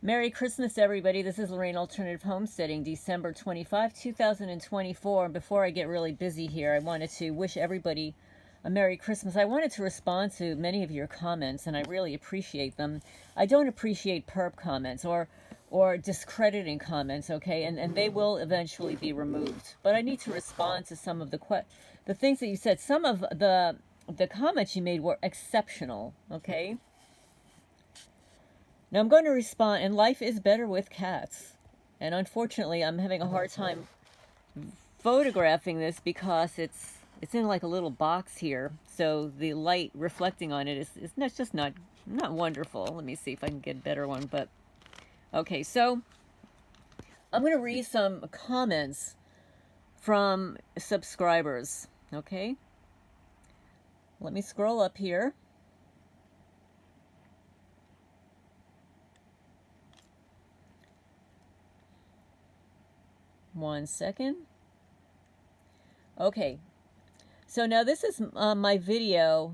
Merry Christmas, everybody. This is Lorraine Alternative Homesteading, December 25, 2024. And before I get really busy here, I wanted to wish everybody a Merry Christmas. I wanted to respond to many of your comments, and I really appreciate them. I don't appreciate perp comments or discrediting comments, okay? And they will eventually be removed. But I need to respond to some of the things that you said. Some of the comments you made were exceptional, okay? Now I'm going to respond, and life is better with cats. And unfortunately, I'm having a hard time photographing this because it's in like a little box here. So the light reflecting on it is just not wonderful. Let me see if I can get a better one. But okay, so I'm going to read some comments from subscribers. Okay, let me scroll up here. One second. Okay, so now this is my video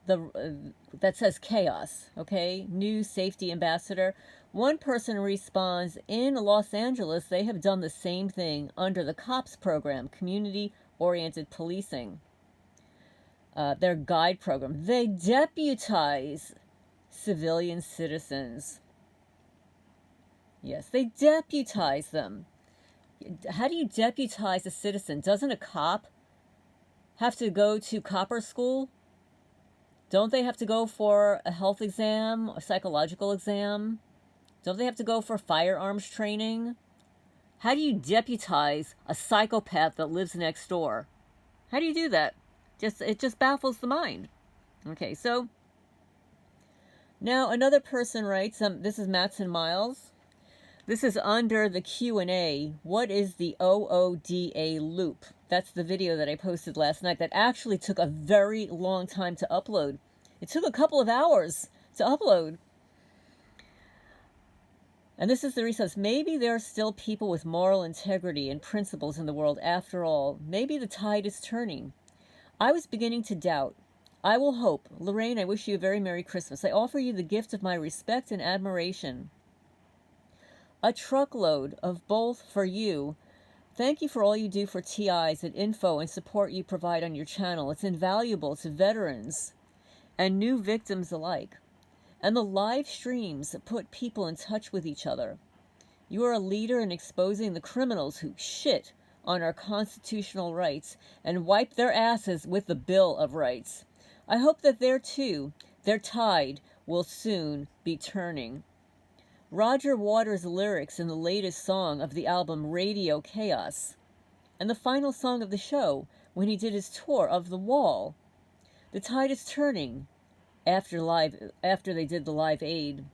that says chaos, okay? New safety ambassador. One person responds, in Los Angeles, they have done the same thing under the COPS program, community-oriented policing. Their guide program. They deputize civilian citizens. Yes, they deputize them. How do you deputize a citizen? Doesn't a cop have to go to copper school? Don't they have to go for a health exam, a psychological exam? Don't they have to go for firearms training? How do you deputize a psychopath that lives next door? How do you do that? It just baffles the mind. Okay, so now another person writes, this is Matson Miles. This is under the Q&A. What is the OODA loop? That's the video that I posted last night that actually took a very long time to upload. It took a couple of hours to upload. And this is the response. Maybe there are still people with moral integrity and principles in the world after all. Maybe the tide is turning. I was beginning to doubt. I will hope. Lorraine, I wish you a very Merry Christmas. I offer you the gift of my respect and admiration. A truckload of both for you. Thank you for all you do for TIs and info and support you provide on your channel. It's invaluable to veterans and new victims alike. And the live streams put people in touch with each other. You are a leader in exposing the criminals who shit on our constitutional rights and wipe their asses with the Bill of Rights. I hope that their tide will soon be turning. Roger Waters' lyrics in the latest song of the album Radio Chaos, and the final song of the show when he did his tour of The Wall. The tide is turning after they did the Live Aid.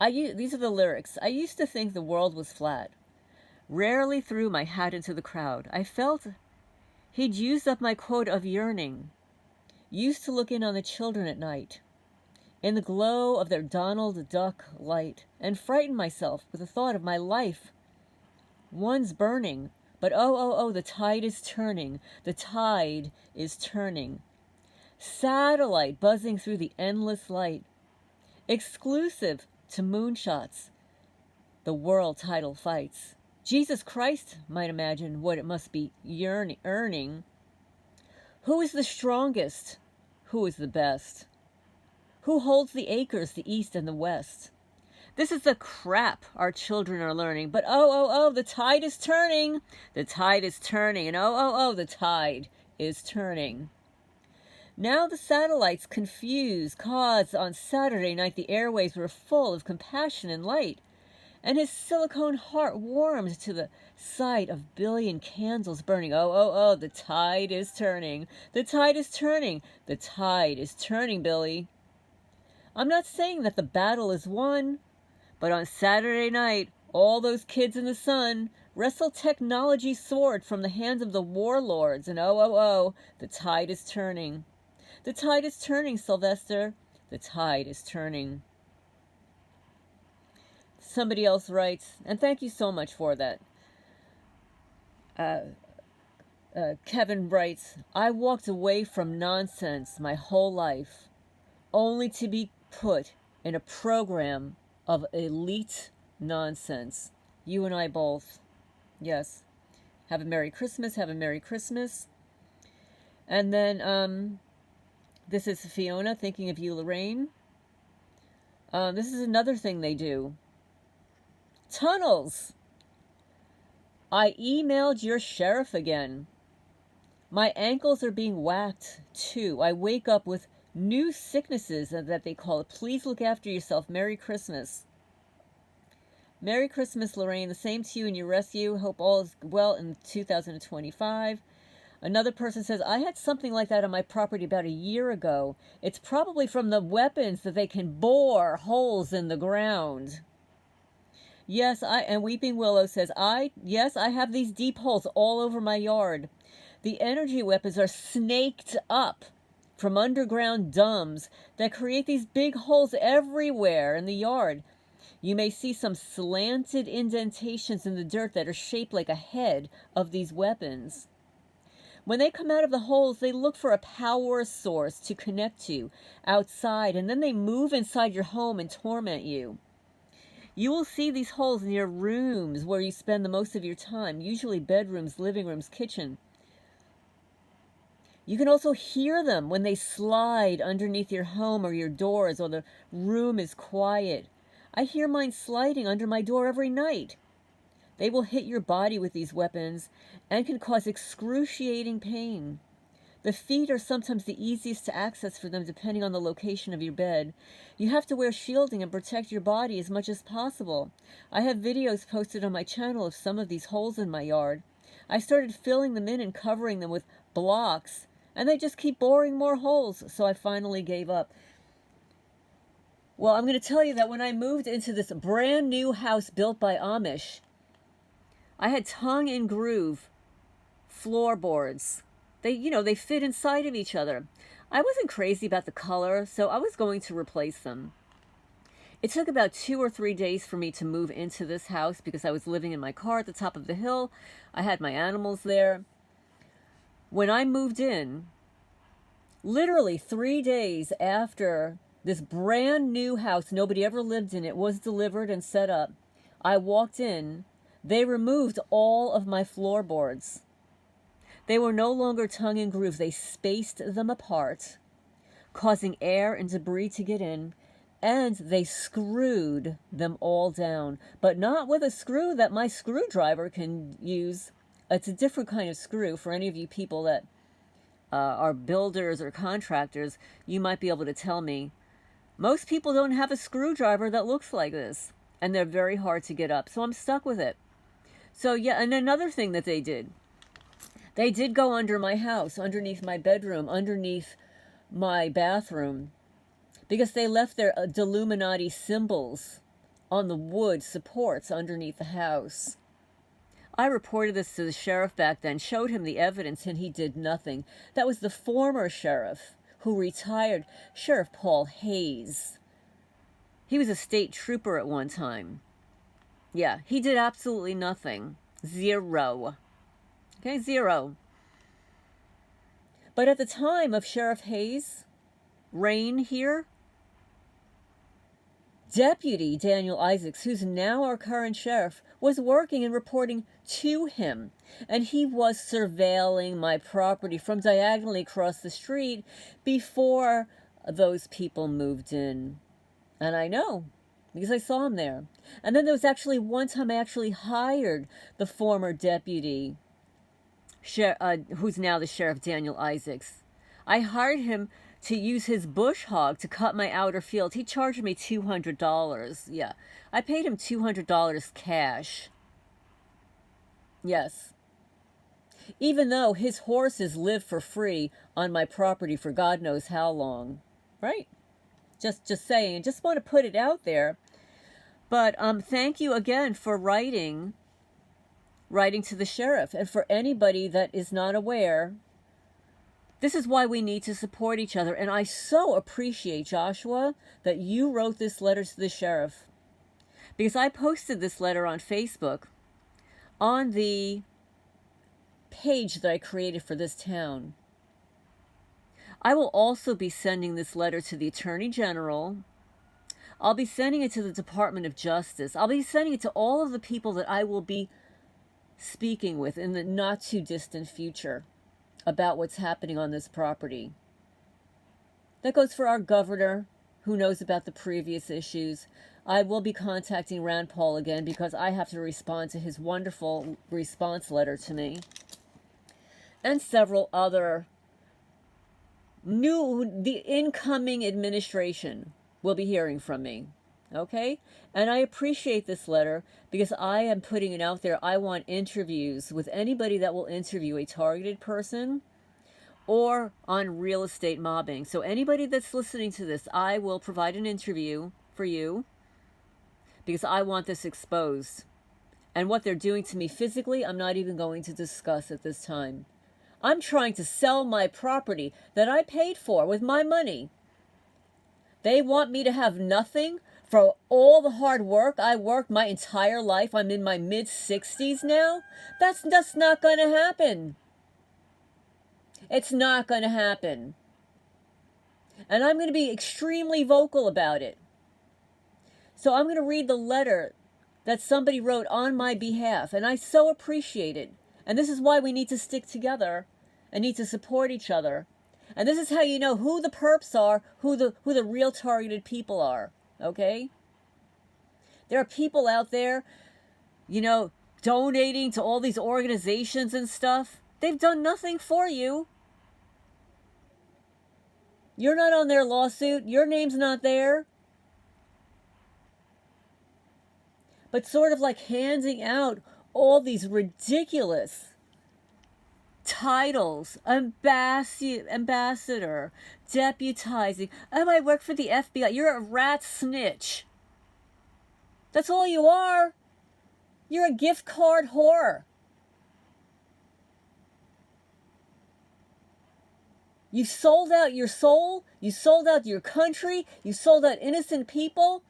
These are the lyrics. I used to think the world was flat. Rarely threw my hat into the crowd. I felt he'd used up my quota of yearning. Used to look in on the children at night, in the glow of their Donald Duck light, and frighten myself with the thought of my life. One's burning, but oh, the tide is turning. The tide is turning. Satellite buzzing through the endless light. Exclusive to moonshots. The world title fights. Jesus Christ might imagine what it must be earning. Who is the strongest? Who is the best? Who holds the acres, the East and the West? This is the crap our children are learning. But oh, the tide is turning. The tide is turning. And oh, the tide is turning. Now the satellites confuse, cause on Saturday night the airwaves were full of compassion and light. And his silicone heart warmed to the sight of billion candles burning. Oh, the tide is turning. The tide is turning. The tide is turning, Billy. I'm not saying that the battle is won, but on Saturday night, all those kids in the sun wrestled technology sword from the hands of the warlords, and oh, the tide is turning. The tide is turning, Sylvester. The tide is turning. Somebody else writes, and thank you so much for that. Kevin writes, I walked away from nonsense my whole life, only to be put in a program of elite nonsense. You and I both. Yes. Have a Merry Christmas. Have a Merry Christmas. And then, this is Fiona thinking of you, Lorraine. This is another thing they do. Tunnels. I emailed your sheriff again. My ankles are being whacked, too. I wake up with new sicknesses that they call it. Please look after yourself. Merry Christmas. Merry Christmas, Lorraine. The same to you and your rescue. Hope all is well in 2025. Another person says, I had something like that on my property about a year ago. It's probably from the weapons that they can bore holes in the ground. Yes, and Weeping Willow says, yes, I have these deep holes all over my yard. The energy weapons are snaked up from underground dumbs that create these big holes everywhere in the yard. You may see some slanted indentations in the dirt that are shaped like a head of these weapons. When they come out of the holes, they look for a power source to connect to outside, and then they move inside your home and torment you. You will see these holes in your rooms where you spend the most of your time, usually bedrooms, living rooms, kitchen. You can also hear them when they slide underneath your home or your doors, or the room is quiet. I hear mine sliding under my door every night. They will hit your body with these weapons and can cause excruciating pain. The feet are sometimes the easiest to access for them depending on the location of your bed. You have to wear shielding and protect your body as much as possible. I have videos posted on my channel of some of these holes in my yard. I started filling them in and covering them with blocks, and they just keep boring more holes, so I finally gave up. Well, I'm going to tell you that when I moved into this brand new house built by Amish, I had tongue and groove floorboards. They fit inside of each other. I wasn't crazy about the color, so I was going to replace them. It took about 2 or 3 days for me to move into this house because I was living in my car at the top of the hill. I had my animals there. When I moved in, literally 3 days after this brand new house, nobody ever lived in it, was delivered and set up, I walked in. They removed all of my floorboards. They were no longer tongue and groove. They spaced them apart, causing air and debris to get in, and they screwed them all down. But not with a screw that my screwdriver can use. It's a different kind of screw. For any of you people that are builders or contractors, you might be able to tell me. Most people don't have a screwdriver that looks like this, and they're very hard to get up. So I'm stuck with it. So yeah, and another thing that they did go under my house, underneath my bedroom, underneath my bathroom, because they left their Deluminati symbols on the wood supports underneath the house. I reported this to the sheriff back then, showed him the evidence, and he did nothing. That was the former sheriff who retired, Sheriff Paul Hayes. He was a state trooper at one time. Yeah, he did absolutely nothing. Zero. Okay, zero. But at the time of Sheriff Hayes' reign here, Deputy Daniel Isaacs, who's now our current sheriff, was working and reporting to him. And he was surveilling my property from diagonally across the street before those people moved in. And I know, because I saw him there. And then there was actually one time I actually hired the former deputy, who's now the sheriff, Daniel Isaacs. I hired him to use his bush hog to cut my outer field. He charged me $200. Yeah, I paid him $200 cash. Yes. Even though his horses live for free on my property for God knows how long. Right? Just saying. Just want to put it out there. But thank you again for writing to the sheriff. And for anybody that is not aware, this is why we need to support each other. And I so appreciate, Joshua, that you wrote this letter to the sheriff. Because I posted this letter on Facebook on the page that I created for this town. I will also be sending this letter to the Attorney General. I'll be sending it to the Department of Justice. I'll be sending it to all of the people that I will be speaking with in the not too distant future about what's happening on this property. That goes for our governor, who knows about the previous issues. I will be contacting Rand Paul again because I have to respond to his wonderful response letter to me. And several other the incoming administration will be hearing from me. Okay? And I appreciate this letter because I am putting it out there. I want interviews with anybody that will interview a targeted person or on real estate mobbing. So anybody that's listening to this, I will provide an interview for you because I want this exposed. And what they're doing to me physically, I'm not even going to discuss at this time. I'm trying to sell my property that I paid for with my money. They want me to have nothing for all the hard work I worked my entire life. I'm in my mid-60s now. That's not going to happen. It's not going to happen. And I'm going to be extremely vocal about it. So I'm going to read the letter that somebody wrote on my behalf, and I so appreciate it. And this is why we need to stick together and need to support each other. And this is how you know who the perps are, who the real targeted people are, okay? There are people out there, donating to all these organizations and stuff. They've done nothing for you. You're not on their lawsuit. Your name's not there. But sort of like handing out all these ridiculous titles, ambassador, deputizing. Oh, I work for the FBI. You're a rat snitch. That's all you are. You're a gift card whore. You sold out your soul. You sold out your country. You sold out innocent people.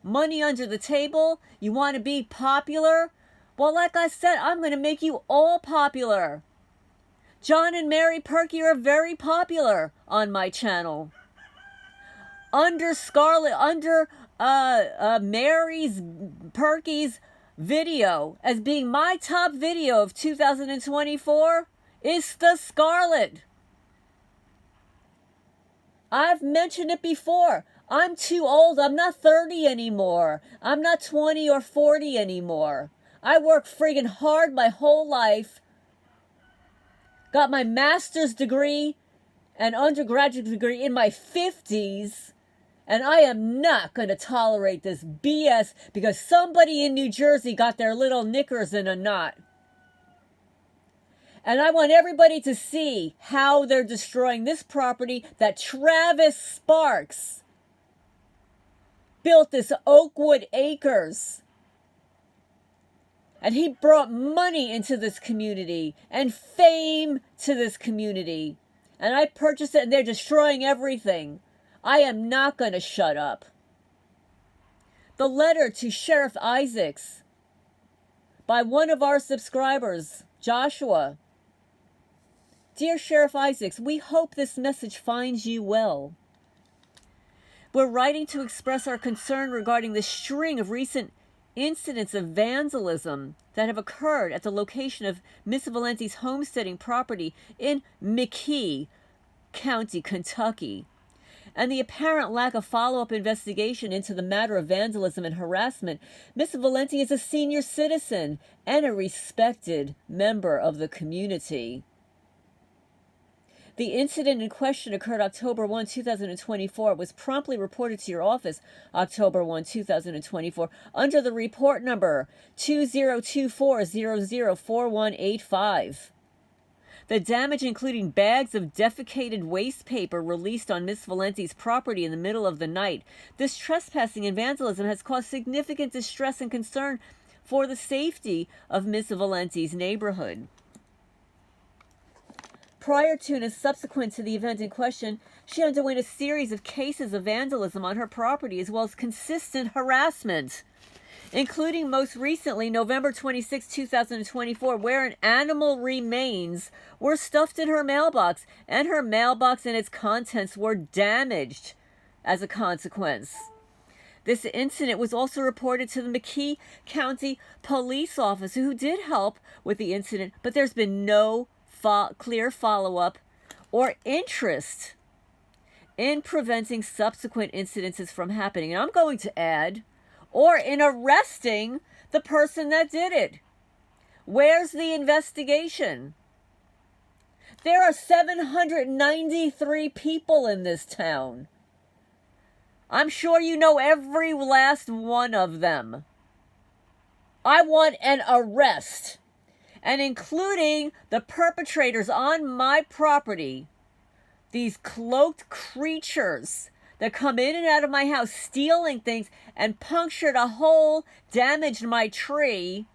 Money under the table. You want to be popular? Well, like I said, I'm going to make you all popular. John and Mary Perky are very popular on my channel. Under Mary's Perky's video as being my top video of 2024 is the Scarlet. I've mentioned it before. I'm too old. I'm not 30 anymore. I'm not 20 or 40 anymore. I worked friggin' hard my whole life. Got my master's degree and undergraduate degree in my 50s. And I am not going to tolerate this BS because somebody in New Jersey got their little knickers in a knot. And I want everybody to see how they're destroying this property that Travis Sparks built, this Oakwood Acres. And he brought money into this community and fame to this community. And I purchased it and they're destroying everything. I am not going to shut up. The letter to Sheriff Isaacs by one of our subscribers, Joshua. Dear Sheriff Isaacs, we hope this message finds you well. We're writing to express our concern regarding the string of recent incidents of vandalism that have occurred at the location of Miss Valenti's homesteading property in McKee County, Kentucky, and the apparent lack of follow-up investigation into the matter of vandalism and harassment. Miss Valenti is a senior citizen and a respected member of the community. The incident in question occurred October 1, 2024. It was promptly reported to your office October 1, 2024 under the report number 2024004185. The damage, including bags of defecated waste paper released on Miss Valenti's property in the middle of the night. This trespassing and vandalism has caused significant distress and concern for the safety of Miss Valenti's neighborhood. Prior to and subsequent to the event in question, she underwent a series of cases of vandalism on her property as well as consistent harassment, including most recently November 26, 2024, where an animal remains were stuffed in her mailbox, and her mailbox and its contents were damaged as a consequence. This incident was also reported to the McKee County police officer who did help with the incident, but there's been no clear follow-up or interest in preventing subsequent incidences from happening. And I'm going to add, or in arresting the person that did it. Where's the investigation? There are 793 people in this town. I'm sure you know every last one of them. I want an arrest, and including the perpetrators on my property, these cloaked creatures that come in and out of my house stealing things and punctured a hole, damaged my tree,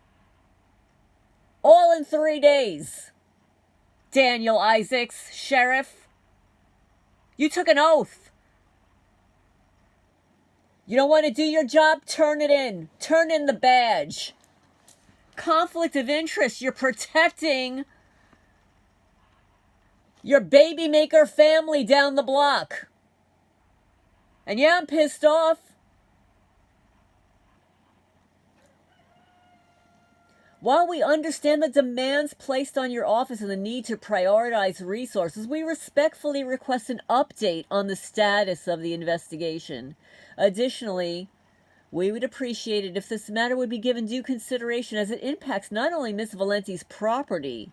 all in 3 days. Daniel Isaacs, sheriff, you took an oath. You don't want to do your job? Turn it in. Turn in the badge. Conflict of interest. You're protecting your baby maker family down the block. And yeah, I'm pissed off. While we understand the demands placed on your office and the need to prioritize resources, we respectfully request an update on the status of the investigation. Additionally, we would appreciate it if this matter would be given due consideration, as it impacts not only Ms. Valenti's property,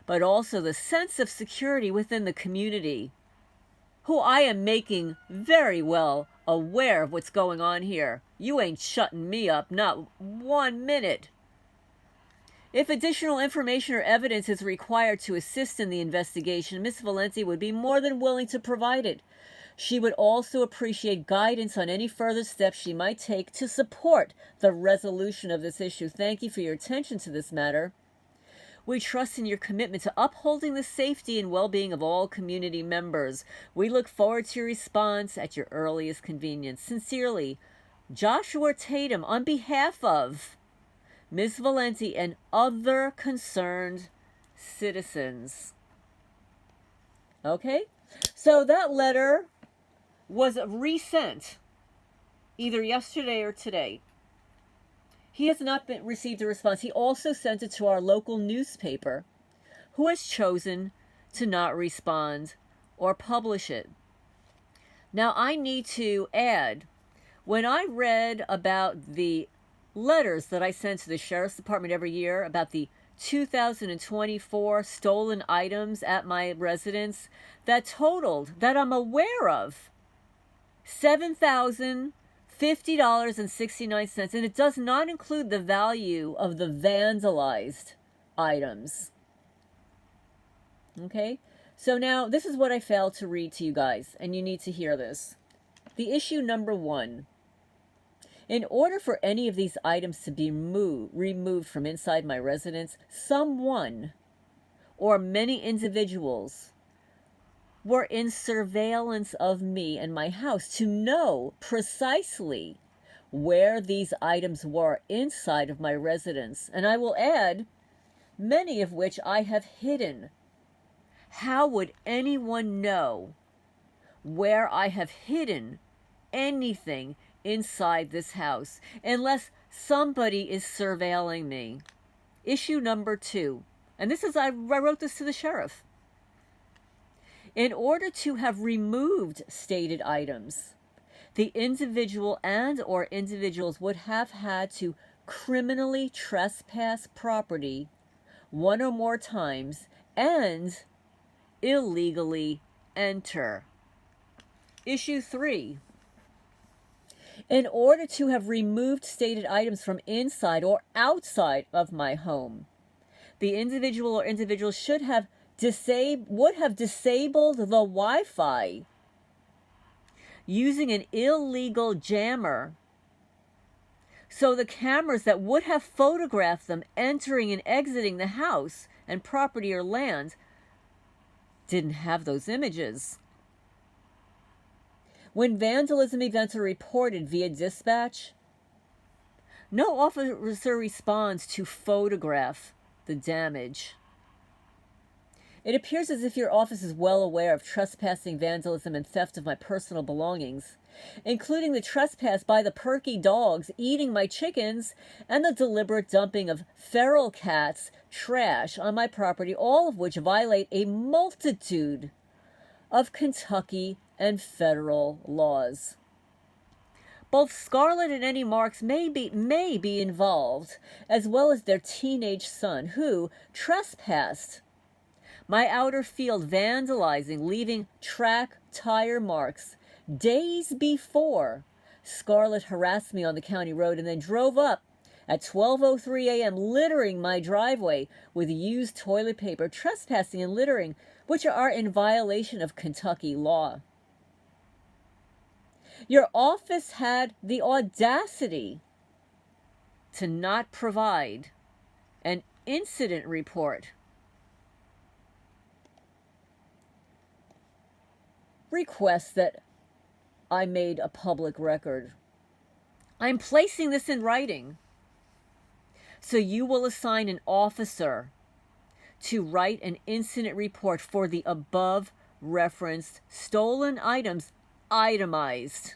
but also the sense of security within the community, who I am making very well aware of what's going on here. You ain't shutting me up, not 1 minute. If additional information or evidence is required to assist in the investigation, Ms. Valenti would be more than willing to provide it. She would also appreciate guidance on any further steps she might take to support the resolution of this issue. Thank you for your attention to this matter. We trust in your commitment to upholding the safety and well-being of all community members. We look forward to your response at your earliest convenience. Sincerely, Joshua Tatum, on behalf of Ms. Valenti and other concerned citizens. Okay? So that letter was resent either yesterday or today. He has not received a response. He also sent it to our local newspaper, who has chosen to not respond or publish it. Now, I need to add, when I read about the letters that I sent to the Sheriff's Department every year about the 2024 stolen items at my residence that totaled, that I'm aware of, $7,050.69, and it does not include the value of the vandalized items. Okay? So now, this is what I failed to read to you guys, and you need to hear this. The issue number 1. In order for any of these items to be removed from inside my residence, someone or many individuals were in surveillance of me and my house to know precisely where these items were inside of my residence. And I will add, many of which I have hidden. How would anyone know where I have hidden anything inside this house unless somebody is surveilling me? Issue number 2, and this is, I wrote this to the sheriff. In order to have removed stated items, the individual and or individuals would have had to criminally trespass property 1 or more times and illegally enter. Issue 3. In order to have removed stated items from inside or outside of my home, the individual or individuals would have disabled the Wi-Fi using an illegal jammer, so the cameras that would have photographed them entering and exiting the house and property or land didn't have those images. When vandalism events are reported via dispatch, no officer responds to photograph the damage. It appears as if your office is well aware of trespassing, vandalism, and theft of my personal belongings, including the trespass by the perky dogs eating my chickens and the deliberate dumping of feral cats' trash on my property, all of which violate a multitude of Kentucky and federal laws. Both Scarlett and Eddie Marks may be involved, as well as their teenage son, who trespassed my outer field, vandalizing, leaving track tire marks days before Scarlett harassed me on the county road and then drove up at 12:03 a.m. littering my driveway with used toilet paper, trespassing and littering, which are in violation of Kentucky law. Your office had the audacity to not provide an incident report. Request that I made a public record. I'm placing this in writing. So you will assign an officer to write an incident report for the above referenced stolen items, itemized.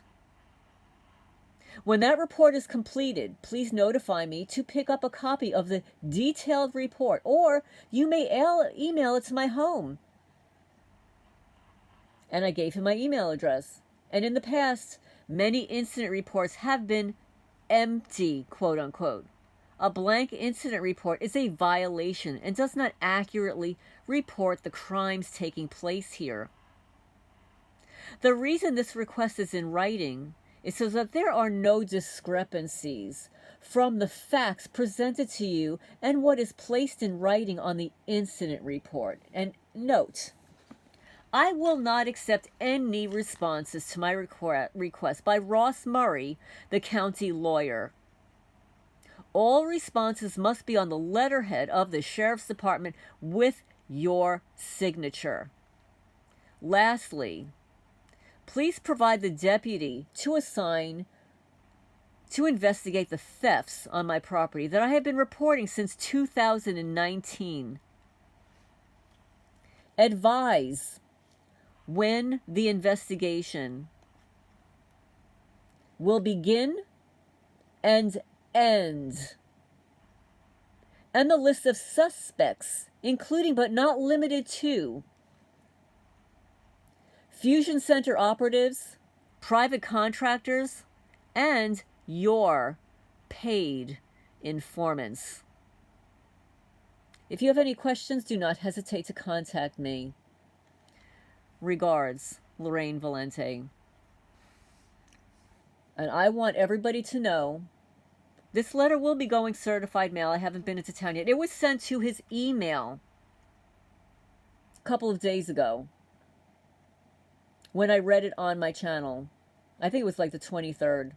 When that report is completed, please notify me to pick up a copy of the detailed report, or you may email it to my home. And I gave him my email address. And in the past, many incident reports have been empty, quote unquote. A blank incident report is a violation and does not accurately report the crimes taking place here. The reason this request is in writing is so that there are no discrepancies from the facts presented to you and what is placed in writing on the incident report. And note, I will not accept any responses to my request by Ross Murray, the county lawyer. All responses must be on the letterhead of the Sheriff's Department with your signature. Lastly, please provide the deputy to investigate the thefts on my property that I have been reporting since 2019. Advise when the investigation will begin and end, and the list of suspects, including but not limited to Fusion Center operatives, private contractors, and your paid informants. If you have any questions, do not hesitate to contact me. Regards, Lorraine Valente. And I want everybody to know this letter will be going certified mail. I haven't been into town yet. It was sent to his email a couple of days ago when I read it on my channel. I think it was like the 23rd.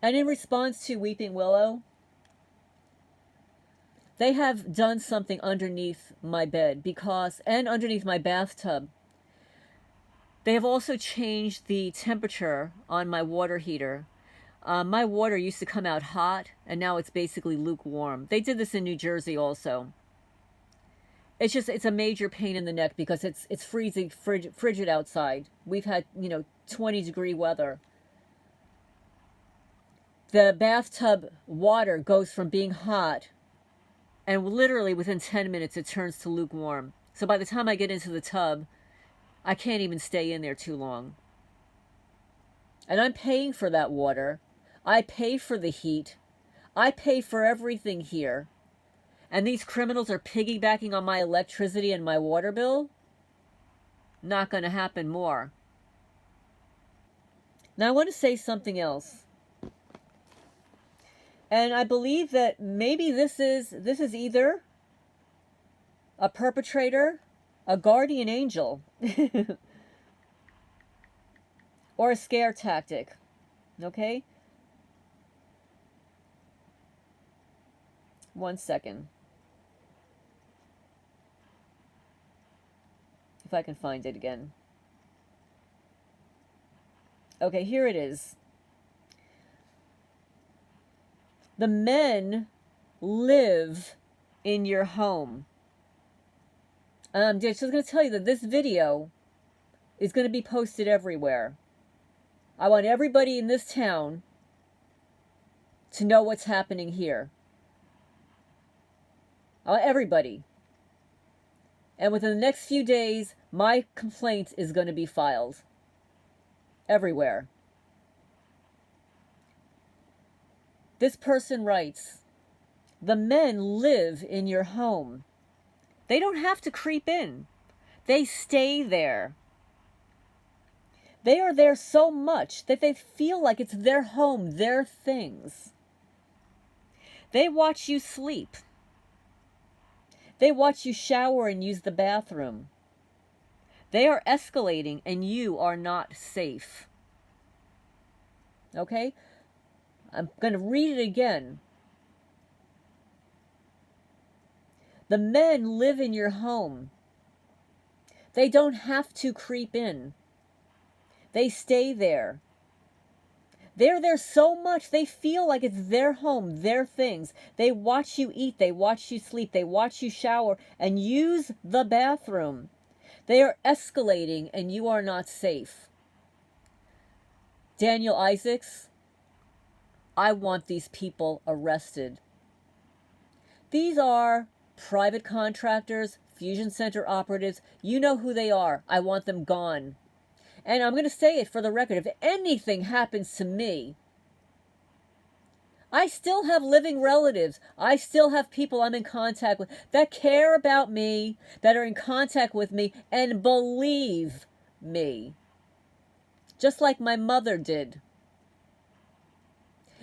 And in response to Weeping Willow, they have done something underneath my bed and underneath my bathtub. They have also changed the temperature on my water heater. My water used to come out hot, and now it's basically lukewarm. They did this in New Jersey also. It's a major pain in the neck because it's freezing, frigid outside. We've had, 20-degree weather. The bathtub water goes from being hot, and literally within 10 minutes it turns to lukewarm. So by the time I get into the tub, I can't even stay in there too long. And I'm paying for that water. I pay for the heat. I pay for everything here. And these criminals are piggybacking on my electricity and my water bill? Not going to happen more. Now I want to say something else. And I believe that maybe this is either a perpetrator, a guardian angel, or a scare tactic. Okay? One second. If I can find it again. Okay, here it is. The men live in your home. I'm just going to tell you that this video is going to be posted everywhere. I want everybody in this town to know what's happening here. I want everybody. And within the next few days, my complaint is going to be filed. Everywhere. This person writes, the men live in your home. They don't have to creep in. They stay there. They are there so much that they feel like it's their home, their things. They watch you sleep. They watch you shower and use the bathroom. They are escalating and you are not safe. Okay? I'm going to read it again. The men live in your home. They don't have to creep in. They stay there. They're there so much, they feel like it's their home, their things. They watch you eat, they watch you sleep, they watch you shower and use the bathroom. They are escalating and you are not safe. Daniel Isaacs, I want these people arrested. These are private contractors, fusion center operatives. You know who they are. I want them gone. And I'm going to say it for the record. If anything happens to me, I still have living relatives. I still have people I'm in contact with that care about me, that are in contact with me, and believe me. Just like my mother did.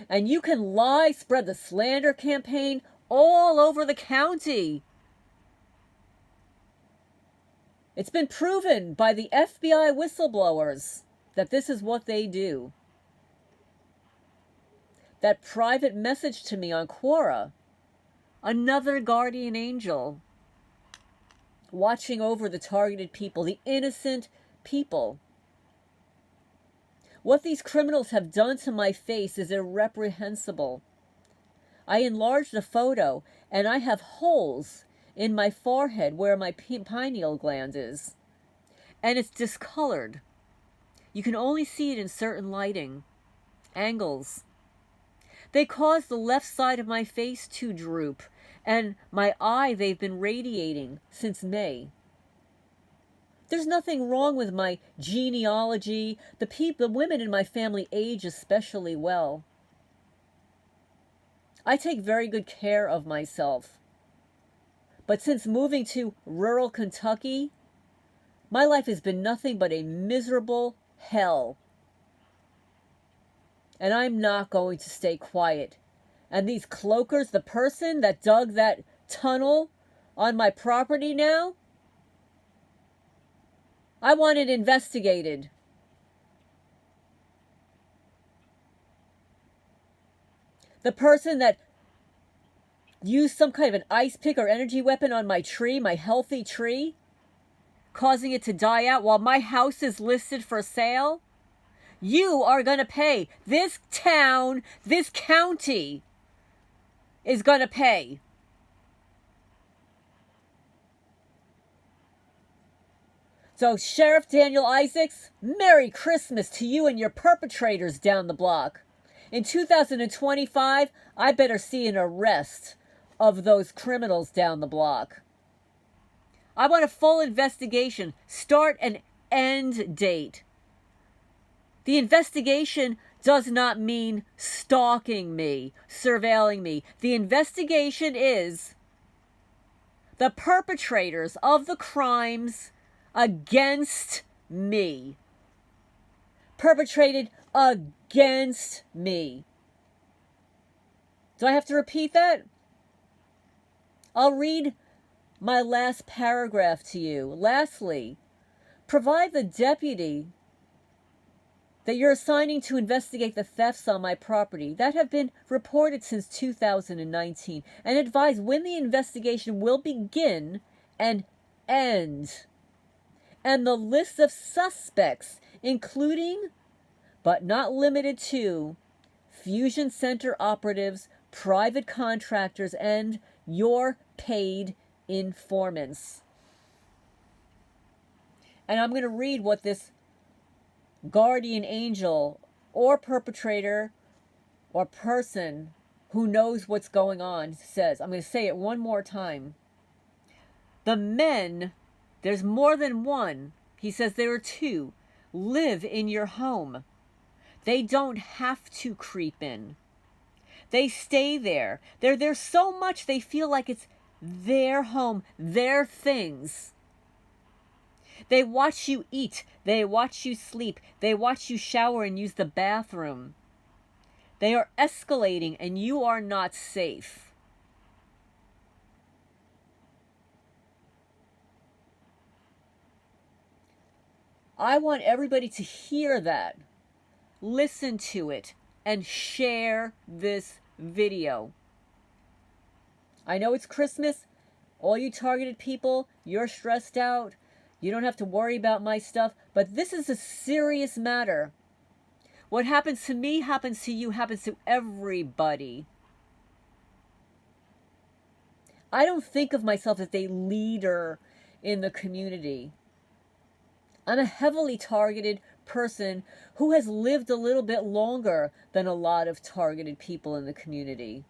And you can lie, spread the slander campaign all over the county. It's been proven by the FBI whistleblowers that this is what they do. That private message to me on Quora, another guardian angel watching over the targeted people, the innocent people. What these criminals have done to my face is irreprehensible. I enlarged the photo and I have holes in my forehead where my pineal gland is. And it's discolored. You can only see it in certain lighting, angles. They cause the left side of my face to droop, and my eye they've been radiating since May. There's nothing wrong with my genealogy. The women in my family age especially well. I take very good care of myself. But since moving to rural Kentucky, my life has been nothing but a miserable hell. And I'm not going to stay quiet. And these cloakers, the person that dug that tunnel on my property now, I want it investigated. The person that used some kind of an ice pick or energy weapon on my tree, my healthy tree, causing it to die out while my house is listed for sale, you are going to pay. This town, this county is going to pay. So, Sheriff Daniel Isaacs, Merry Christmas to you and your perpetrators down the block. In 2025, I better see an arrest of those criminals down the block. I want a full investigation, start and end date. The investigation does not mean stalking me, surveilling me. The investigation is the perpetrators of the crimes against me. Perpetrated against me. Do I have to repeat that? I'll read my last paragraph to you. Lastly, provide the deputy that you're assigning to investigate the thefts on my property that have been reported since 2019 and advise when the investigation will begin and end. And the list of suspects, including, but not limited to, fusion center operatives, private contractors, and your paid informants. And I'm going to read what this guardian angel or perpetrator or person who knows what's going on says. I'm going to say it one more time. The men, there's more than one, he says there are two, live in your home. They don't have to creep in. They stay there. They're there so much they feel like it's their home, their things. They watch you eat. They watch you sleep. They watch you shower and use the bathroom. They are escalating and you are not safe. I want everybody to hear that, listen to it, and share this video. I know it's Christmas. All you targeted people, you're stressed out. You don't have to worry about my stuff, but this is a serious matter. What happens to me happens to you, happens to everybody. I don't think of myself as a leader in the community. I'm a heavily targeted person who has lived a little bit longer than a lot of targeted people in the community.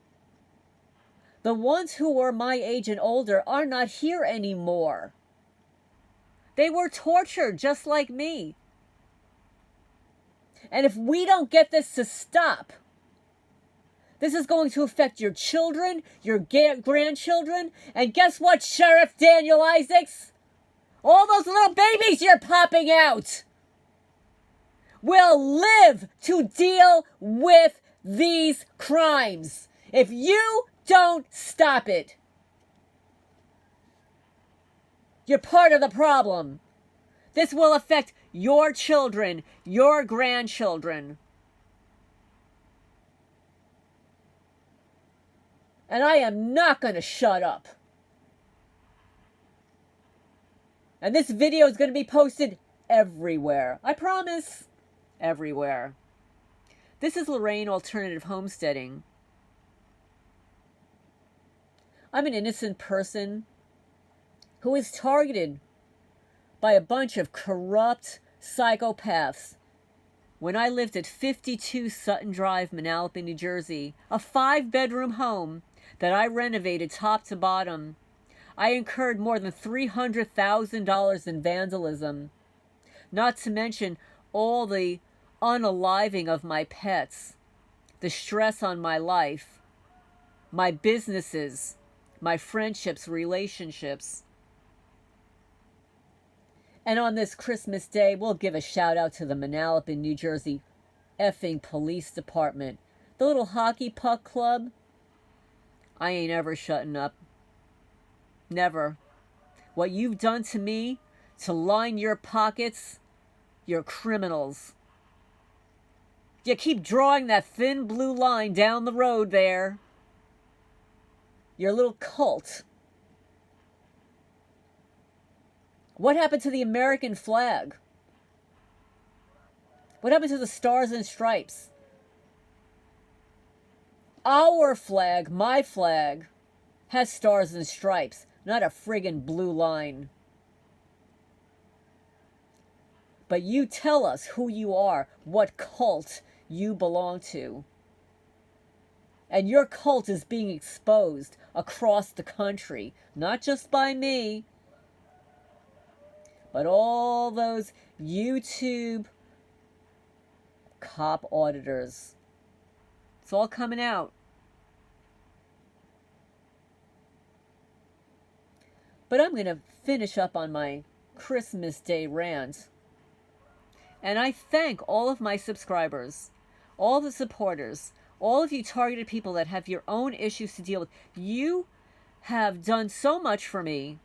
The ones who were my age and older are not here anymore. They were tortured just like me. And if we don't get this to stop, this is going to affect your children, your grandchildren, and guess what, Sheriff Daniel Isaacs? All those little babies you're popping out will live to deal with these crimes if you don't stop it. You're part of the problem. This will affect your children, your grandchildren. And I am not going to shut up. And this video is going to be posted everywhere. I promise. Everywhere. This is Lorraine Alternative Homesteading. I'm an innocent person who is targeted by a bunch of corrupt psychopaths. When I lived at 52 Sutton Drive, Manalapan, New Jersey, a 5-bedroom home that I renovated top to bottom, I incurred more than $300,000 in vandalism, not to mention all the unaliving of my pets, the stress on my life, my businesses, my friendships, relationships. And on this Christmas Day, we'll give a shout out to the Manalapan, New Jersey effing police department. The little hockey puck club, I ain't ever shutting up. Never. What you've done to me, to line your pockets, you're criminals. You keep drawing that thin blue line down the road there. Your little cult. What happened to the American flag? What happened to the stars and stripes? Our flag, my flag, has stars and stripes, not a friggin' blue line. But you tell us who you are, what cult you belong to. And your cult is being exposed across the country, not just by me, but all those YouTube cop auditors. It's all coming out. But I'm going to finish up on my Christmas Day rant. And I thank all of my subscribers, all the supporters, all of you targeted people that have your own issues to deal with. You have done so much for me.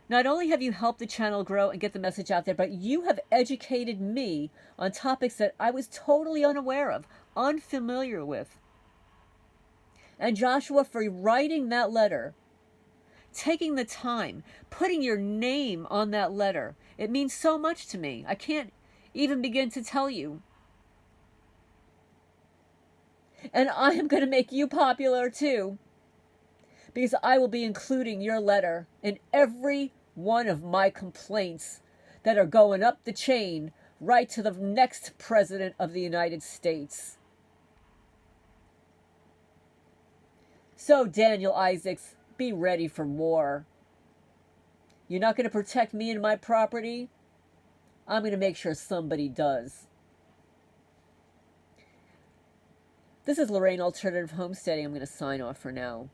Not only have you helped the channel grow and get the message out there, but you have educated me on topics that I was totally unaware of, unfamiliar with. And Joshua, for writing that letter, taking the time, putting your name on that letter, it means so much to me. I can't even begin to tell you. And I am going to make you popular too, because I will be including your letter in every one of my complaints that are going up the chain right to the next president of the United States. So, Daniel Isaacs, be ready for more. You're not going to protect me and my property? I'm going to make sure somebody does. This is Lorraine Alternative Homesteading. I'm going to sign off for now.